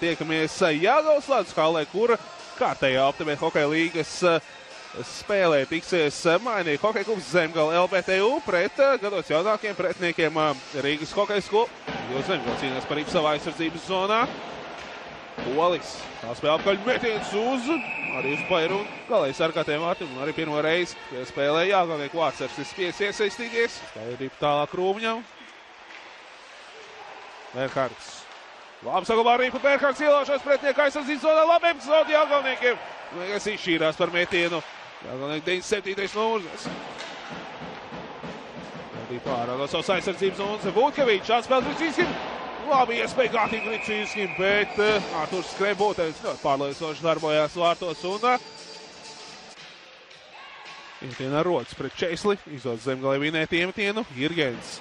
Tiekamies Jelgavas ledus hallē, kur kārtējā Optimēt hokeja līgas spēlē tiksies mainīgi hokeja klubs Zemgala LBTU pret gados jaunākiem pretiniekiem Rīgas hokeja skolu, jo Zemgala cīnās par savā aizsardzības zonā. Polis, tā spēlē apkaļ metiens arī uz Bairu un galēji sargātiem vārtiem, un arī pirmo reizi spēlē Jelgavnieku vārdsargs spies iesaistīties. Spēlē tālāk Krūmņam. Bērkārts. Labi saglabā arī pa Bērkārts ielaušās pretinieka aizsardzības zonā, labi epizodi Jelgavniekiem. Kas izšķīrās par metienu. Jelgavnieki 97. numurs. Arī pārā no savas aizsardzības zonas Vūtkevičs, atspēlē Gricīnskim. Labi iespēja kārtīgi Gricīnskim, bet Arturs Skrebūtens ļoti pārliecinoši darbojās vārtos un iemetienā rodas pret Česli, izdod Zemgalē vinēt iemetienu Jirgens.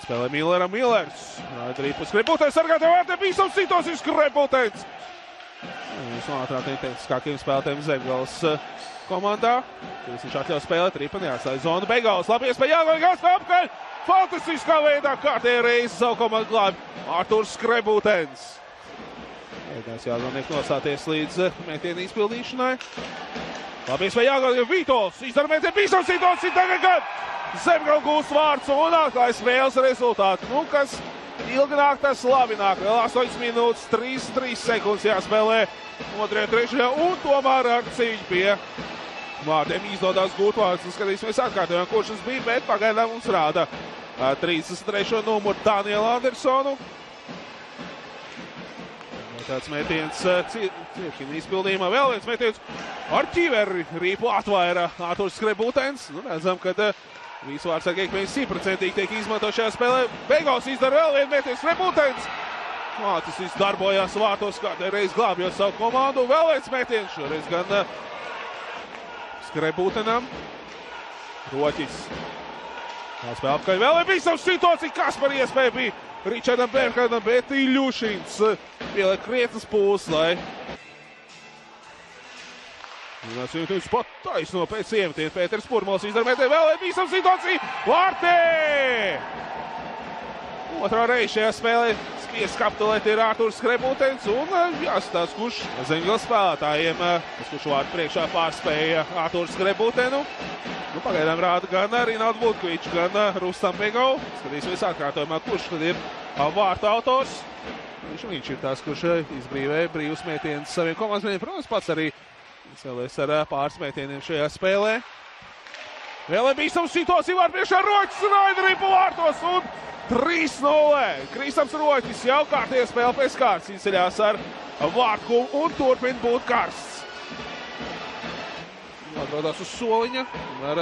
Spēlē Milleram Millers. Arī pa Skrebūtens sargātē vārtē bīstams situācijas Skrebūtens. Viņš no ātrāk intensīvākiem spēlētēm Zemgales komandā. Viņš atļauj spēlēt Ripani, atstāja zonu beigās. Labi iespēja Jelgavnieki apkaļ. Fantastiskā veidā kārtējā reize savu komandu glābi Arturs Skrebūtens. Mēģinās Jelgavnieki nosāties līdz metienu izpildīšanai. Labi iespēja Jelgavnieki Vītols. Izdara metienu bīstams situāciju tagad gan. Zemgala gūst vārds un atklāja spēles rezultātu. Nu, kas ilgi nāk, tas labi nāk. Vēl 8 minūtes, 3 sekundes jāspēlē 2. 3. un tomēr ar cīņu pie vārdiem izdodās gūt vārds. Skatīsimies atkārtojumā, kurš tas bija, bet pagaidām mums rāda 33. numuru Danielu Andersonu. Tāds metiens Cirkina izpildījumā. Vēl viens metiens ar ķiveri rīpu atvaira Arturs Skrebūtens. Nu, redzam, ka visu vārdsargi ikmēnes 100% tiek izmanto šajā spēlē. Beigās izdara vēl vienu metienu Skrebūtens. Tas viss darbojās vārtos, kādreiz reiz glābjot savu komandu. Vēl viens metiens, šoreiz gan Skrebūtenam. Roķis. Tā spēlē apkaļ vēl bija savu situāciju, kas par iespēju bija Ričardam Bērkārtam, bet Iļušins pieliek krietnas pūles, lai Viņš pat taisno pēc iemetiena. Pēters Purmals izdara metienu, vēl bīstam situāciju. Vārtē! Otrā reize šajā spēlē spies kapitulēt ir Arturs Skrebūtens un jāsatās, kurš Zemgales spēlētājiem, kurš vārtu priekšā pārspēja Arturs Skrebūtenu. Nu, pagaidām rāda gan Rinalds Vūtkevičs, gan Rustam Begau. Skatīsimies atkārtojumā, kurš tad ir vārtu autors. Viņš ir tās, kurš izbrīvē brīvus metienus saviem komandas metieniem. Protams, pats arī spēlēs ar pāris metieniem šajā spēlē. Vēl bīstama situācija vārtu priekšā Roķis un Aidarī pa vārtos un 3-0. Kristams Roķis jau kārtējā spēle pēc kārtas izceļās ar vārtu un turpina būt karsts. Atrodās uz soliņa un ar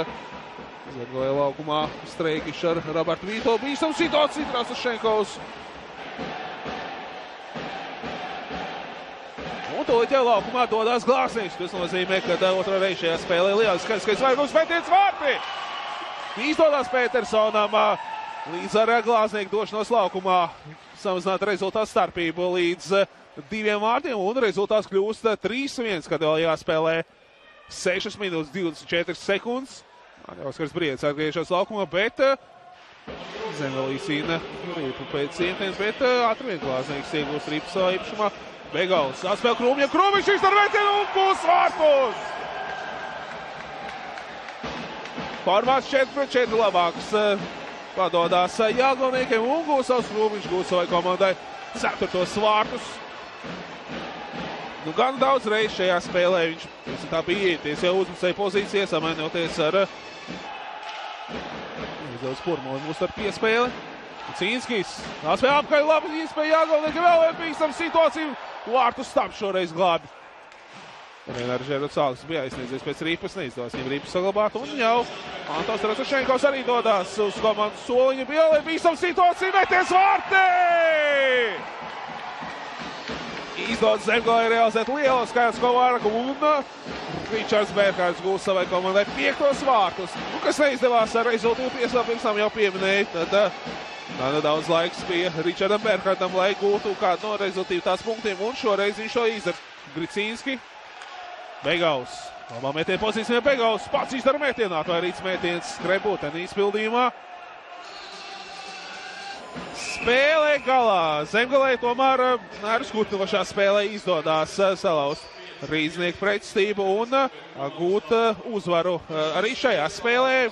Zemgalē laukumā Streikišs ar Robertu Vītolu. Bīstama situācija Trasašenkovs. Un tūlīt jau laukumā dodās Glāznieks. Tas nozīmē, ka otrā reize šajā spēlē lieliskais vairums metiens vārti. Izdodās Petersonam līdz ar Glāznieku došanos laukumā samazināt rezultātu starpību līdz 2 vārtiem un rezultāts kļūst 3-1, kad vēl jāspēlē 6 minūtes 24 sekundes. Oskars Briedis atgriežas laukumā, bet Zemgalē cīna rīpu pēc iemetiens, bet ātri vien Glāznieks iegūst rīpu savā īpašumā. Begals atspēl Krūmņa, Krūmiņš izdara metienu un gūs vārtus! Formāts 4-4 labāks padodās Jelgavniekiem un gūs savus Krūmiņš gūs savai komandai 4. vārtus. Nu, gan daudz reiz šajā spēlē viņš tā bija ieties jau uzmanīja pozīcijas, samainoties ar Izdevis Purmoli mūs ar piespēli. Cīnskis atspēl apkaļ labi iespēja Jelgavniekiem vēl vien bīstam situāciju. Vārtu stāp šoreiz glābi. Vienmēr Žērots Alks bija aizsniedzies pēc rīpas, neizdevās viņam rīpas saglabāt. Un jau Antons Trasašenkovs arī dodās uz komandas soliņa. Bija bīstam situācija, meties vārtē! Izdodas Zemgalē realizēt lielu skaitlisko vārku un Ričards Bērkārts gūst savai komandai 5. vārtus. Nu, kas neizdevās ar rezultātu pieslēp, pirms tam jau pieminēja, tad daudz laiks bija Ričardam Bērkārtam, lai gūtu kādu no rezultīvās punktiem, un šoreiz viņš to izdara. Gricīnski, Begaus, labā metiena pozīcijā Begaus, pats izdara metienu, atvairīts metiens Skrebūtena izpildījumā. spēlē galā. Zemgalē tomēr ar skutinošā spēlē izdodās salauzt Rīdznieku pretstību un gūt uzvaru arī šajā spēlē.